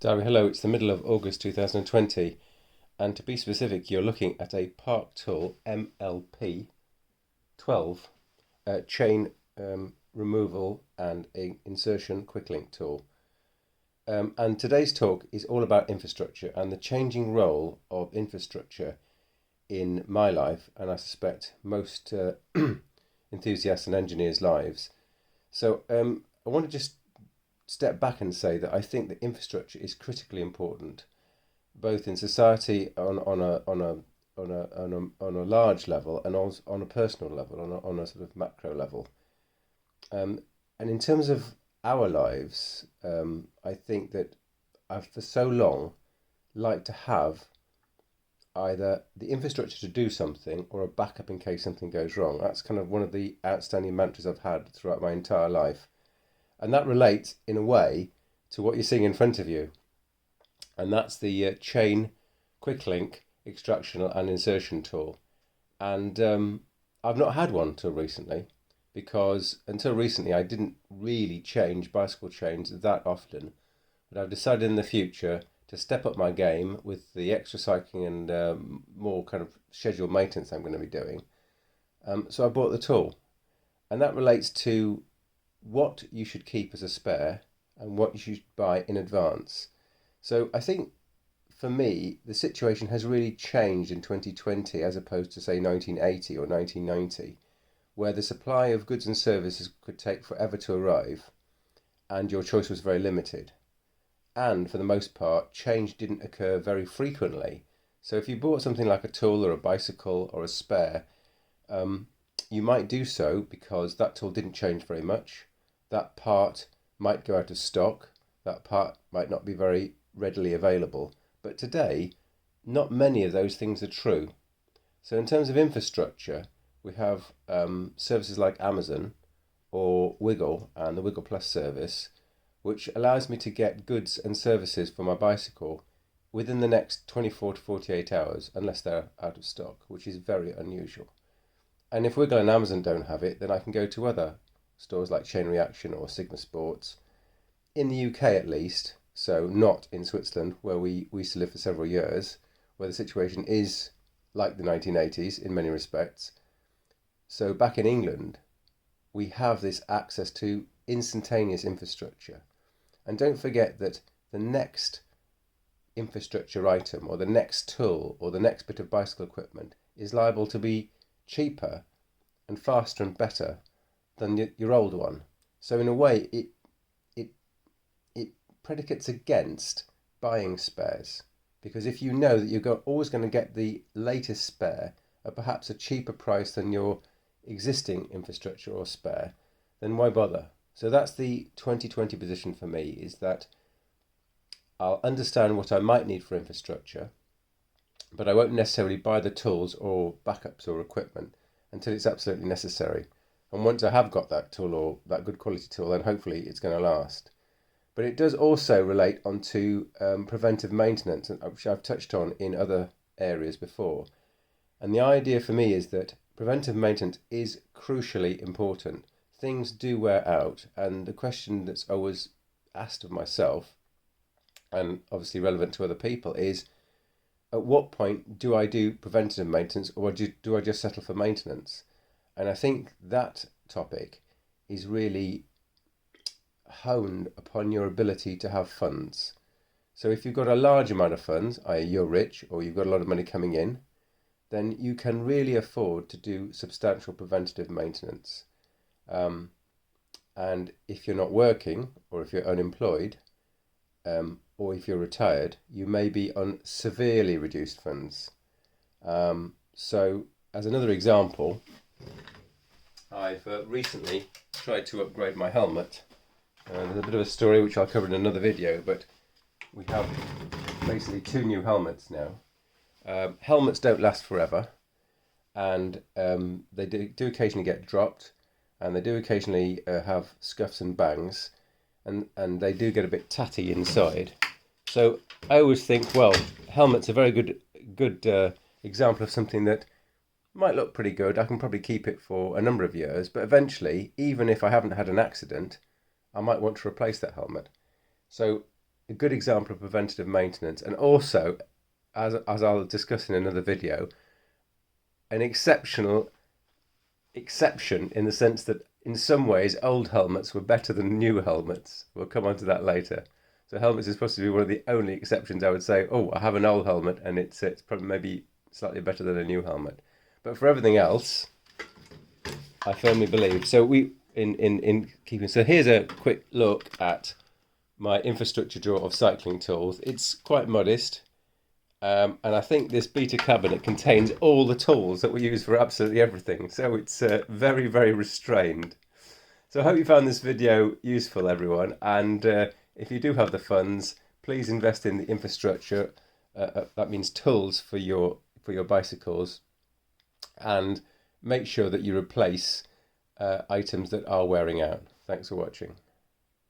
Diary, hello, it's the middle of August 2020, and to be specific, you're looking at a Park Tool MLP 12 chain removal and a insertion quick link tool. And today's talk is all about infrastructure and the changing role of infrastructure in my life, and I suspect most enthusiasts and engineers' lives. So I want to just step back and say that I think that infrastructure is critically important, both in society on a large level and also on a personal level, on a sort of macro level. Um, and in terms of our lives, I think that I've for so long liked to have either the infrastructure to do something or a backup in case something goes wrong. That's kind of one of the outstanding mantras I've had throughout my entire life. And that relates, in a way, to what you're seeing in front of you. And that's the chain quick link extraction and insertion tool. And I've not had one till recently because until recently I didn't really change bicycle chains that often. But I've decided in the future to step up my game with the extra cycling and more kind of scheduled maintenance I'm going to be doing. So I bought the tool. And that relates to what you should keep as a spare and what you should buy in advance. So I think for me, the situation has really changed in 2020 as opposed to, say, 1980 or 1990, where the supply of goods and services could take forever to arrive and your choice was very limited. And for the most part, change didn't occur very frequently. So if you bought something like a tool or a bicycle or a spare, um, you might do so because that tool didn't change very much. That part might go out of stock. That part might not be very readily available. But today, not many of those things are true. So in terms of infrastructure, we have services like Amazon or Wiggle and the Wiggle Plus service, which allows me to get goods and services for my bicycle within the next 24 to 48 hours, unless they're out of stock, which is very unusual. And if Wiggle and Amazon don't have it, then I can go to other stores like Chain Reaction or Sigma Sports, in the UK at least, so not in Switzerland, where we used to live for several years, where the situation is like the 1980s in many respects. So back in England, we have this access to instantaneous infrastructure. And don't forget that the next infrastructure item or the next tool or the next bit of bicycle equipment is liable to be cheaper and faster and better than your old one. So in a way, it it predicates against buying spares, because if you know that you're always going to get the latest spare at perhaps a cheaper price than your existing infrastructure or spare, then why bother? So that's the 2020 position for me, is that I'll understand what I might need for infrastructure, but I won't necessarily buy the tools or backups or equipment until it's absolutely necessary. And once I have got that tool or that good quality tool, then hopefully it's going to last. But it does also relate onto preventive maintenance, which I've touched on in other areas before. And the idea for me is that preventive maintenance is crucially important. Things do wear out, and the question that's always asked of myself, and obviously relevant to other people, is at what point do I do preventative maintenance or do I just settle for maintenance? And I think that topic is really honed upon your ability to have funds. So if you've got a large amount of funds, i.e. you're rich or you've got a lot of money coming in, then you can really afford to do substantial preventative maintenance. And if you're not working or if you're unemployed, or if you're retired, you may be on severely reduced funds. So as another example, I've recently tried to upgrade my helmet. There's a bit of a story which I'll cover in another video, but we have basically two new helmets now. Helmets don't last forever, and they do occasionally get dropped, and they do occasionally have scuffs and bangs, and they do get a bit tatty inside. So I always think, well, helmet's a very good example of something that might look pretty good. I can probably keep it for a number of years, but eventually, even if I haven't had an accident, I might want to replace that helmet. So a good example of preventative maintenance, and also, as I'll discuss in another video, an exception in the sense that in some ways old helmets were better than new helmets. We'll come on to that later. So helmets is supposed to be one of the only exceptions. I would say, oh, I have an old helmet and it's probably maybe slightly better than a new helmet. But for everything else, I firmly believe. So in keeping. So here's a quick look at my infrastructure drawer of cycling tools. It's quite modest. And I think this beta cabinet contains all the tools that we use for absolutely everything. So it's very, very restrained. So I hope you found this video useful, everyone. And if you do have the funds, please invest in the infrastructure. That means tools for your bicycles. And make sure that you replace items that are wearing out. Thanks for watching.